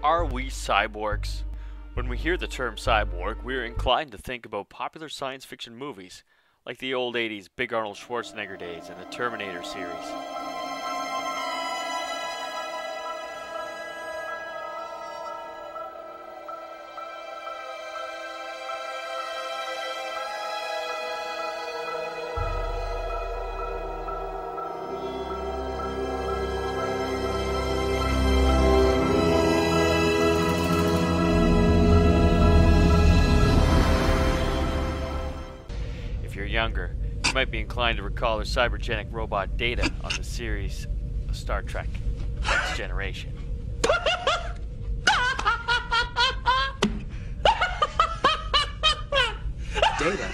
Are we cyborgs? When we hear the term cyborg, we're inclined to think about popular science fiction movies, like the old 80s Big Arnold Schwarzenegger days and the Terminator series. Younger, you might be inclined to recall the cybergenic robot Data on the series Star Trek: Next Generation. Data.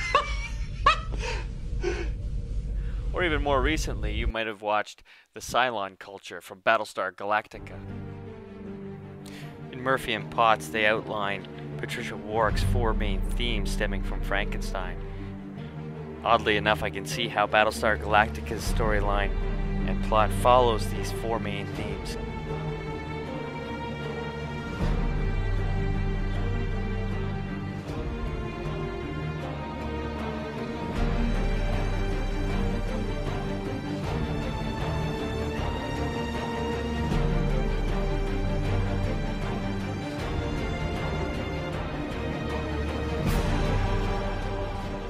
Or even more recently, you might have watched the Cylon culture from Battlestar Galactica. In Murphy and Potts, they outline Patricia Warwick's four main themes stemming from Frankenstein. Oddly enough, I can see how Battlestar Galactica's storyline and plot follows these four main themes.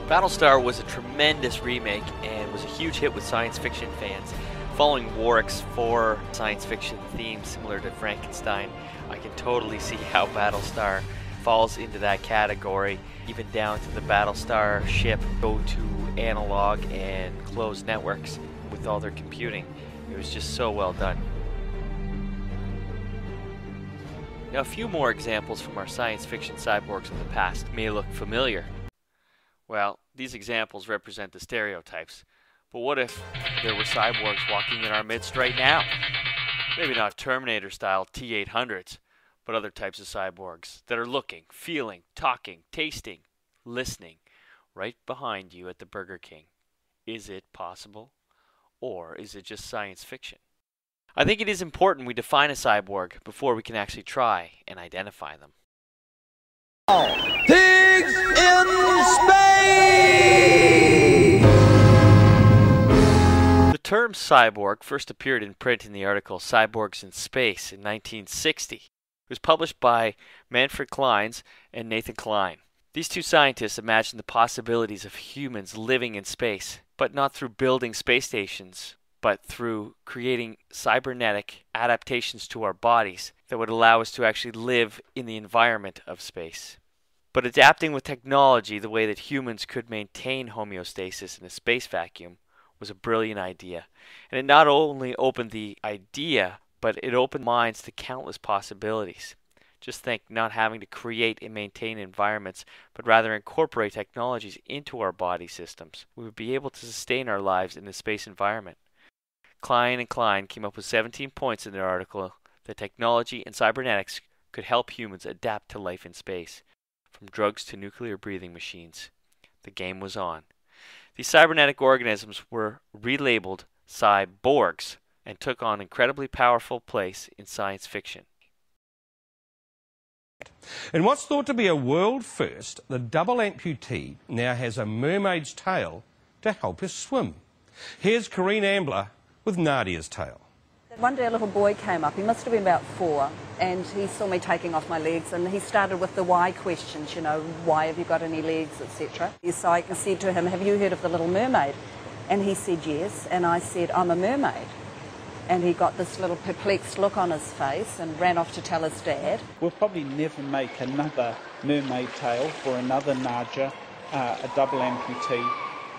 Battlestar was a tremendous remake and was a huge hit with science fiction fans. Following Warwick's four science fiction themes similar to Frankenstein, I can totally see how Battlestar falls into that category, even down to the Battlestar ship go to analog and closed networks with all their computing. It was just so well done. Now, a few more examples from our science fiction cyborgs of the past may look familiar. Well, these examples represent the stereotypes, but what if there were cyborgs walking in our midst right now? Maybe not Terminator-style T-800s, but other types of cyborgs that are looking, feeling, talking, tasting, listening right behind you at the Burger King. Is it possible? Or is it just science fiction? I think it is important we define a cyborg before we can actually try and identify them. Pigs in space! The term cyborg first appeared in print in the article Cyborgs in Space in 1960. It was published by Manfred Clynes and Nathan Kline. These two scientists imagined the possibilities of humans living in space, but not through building space stations, but through creating cybernetic adaptations to our bodies that would allow us to actually live in the environment of space. But adapting with technology the way that humans could maintain homeostasis in a space vacuum was a brilliant idea. And it not only opened the idea, but it opened minds to countless possibilities. Just think, not having to create and maintain environments, but rather incorporate technologies into our body systems. We would be able to sustain our lives in the space environment. Klein and Klein came up with 17 points in their article that technology and cybernetics could help humans adapt to life in space, from drugs to nuclear breathing machines. The game was on. These cybernetic organisms were relabeled cyborgs and took on an incredibly powerful place in science fiction. In what's thought to be a world first, the double amputee now has a mermaid's tail to help her swim. Here's Corrine Ambler with Nadia's tale. One day a little boy came up, he must have been about 4, and he saw me taking off my legs, and he started with the why questions, you know, why have you got any legs, etc. So I said to him, have you heard of the Little Mermaid? And he said yes, and I said, I'm a mermaid. And he got this little perplexed look on his face and ran off to tell his dad. We'll probably never make another mermaid tail for another Naja, a double amputee,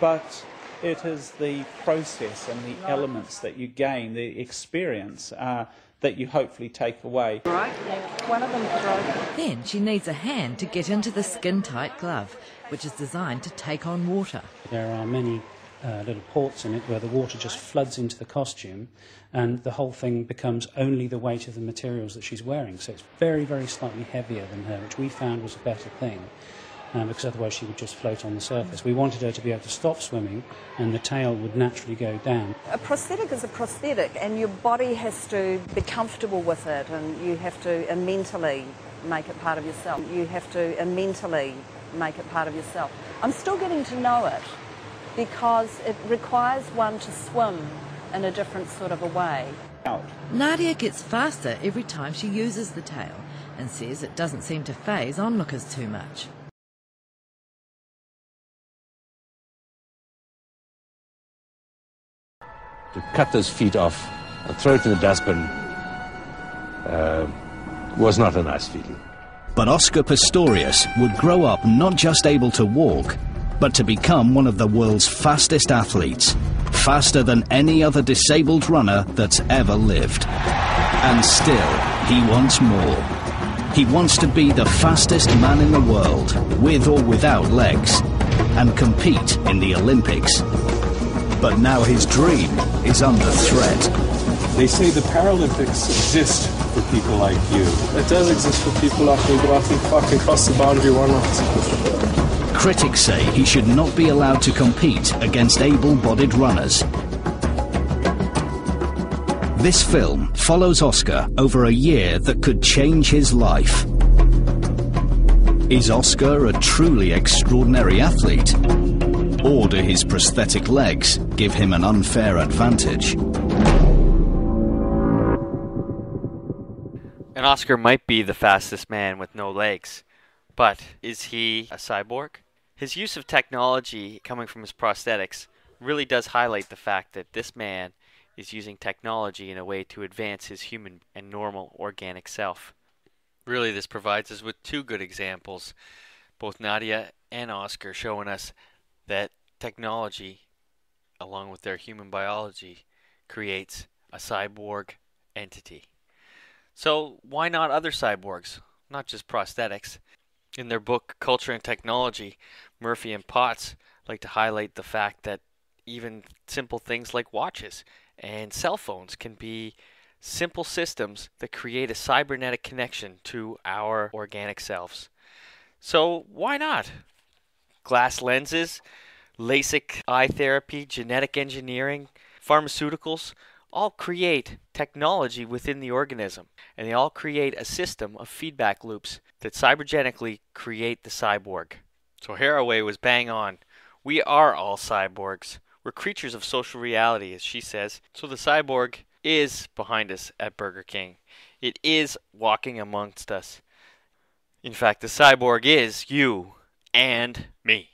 but it is the process and the elements that you gain, the experience that you hopefully take away. Right, one of them broke. Then she needs a hand to get into the skin-tight glove, which is designed to take on water. There are many little ports in it where the water just floods into the costume, and the whole thing becomes only the weight of the materials that she's wearing. So it's very, very slightly heavier than her, which we found was a better thing. because otherwise she would just float on the surface. We wanted her to be able to stop swimming and the tail would naturally go down. A prosthetic is a prosthetic, and your body has to be comfortable with it, and you have to mentally make it part of yourself. You have to mentally make it part of yourself. I'm still getting to know it because it requires one to swim in a different sort of a way. Nadia gets faster every time she uses the tail and says it doesn't seem to faze onlookers too much. To cut those feet off and throw it in the dustbin was not a nice feeling. But Oscar Pistorius would grow up not just able to walk, but to become one of the world's fastest athletes, faster than any other disabled runner that's ever lived. And still, he wants more. He wants to be the fastest man in the world, with or without legs, and compete in the Olympics. But now his dream is under threat. They say the Paralympics exist for people like you. It does exist for people like me, but I think if I can cross the boundary, why not? Critics say he should not be allowed to compete against able-bodied runners. This film follows Oscar over a year that could change his life. Is Oscar a truly extraordinary athlete? Or do his prosthetic legs give him an unfair advantage? And Oscar might be the fastest man with no legs, but is he a cyborg? His use of technology coming from his prosthetics really does highlight the fact that this man is using technology in a way to advance his human and normal organic self. Really, this provides us with two good examples, both Nadia and Oscar, showing us that technology, along with their human biology, creates a cyborg entity. So why not other cyborgs, not just prosthetics? In their book, Culture and Technology, Murphy and Potts like to highlight the fact that even simple things like watches and cell phones can be simple systems that create a cybernetic connection to our organic selves. So why not? Glass lenses, LASIK eye therapy, genetic engineering, pharmaceuticals, all create technology within the organism, and they all create a system of feedback loops that cybergenically create the cyborg. So Haraway was bang on. We are all cyborgs. We're creatures of social reality, as she says. So the cyborg is behind us at Burger King. It is walking amongst us. In fact, the cyborg is you and me.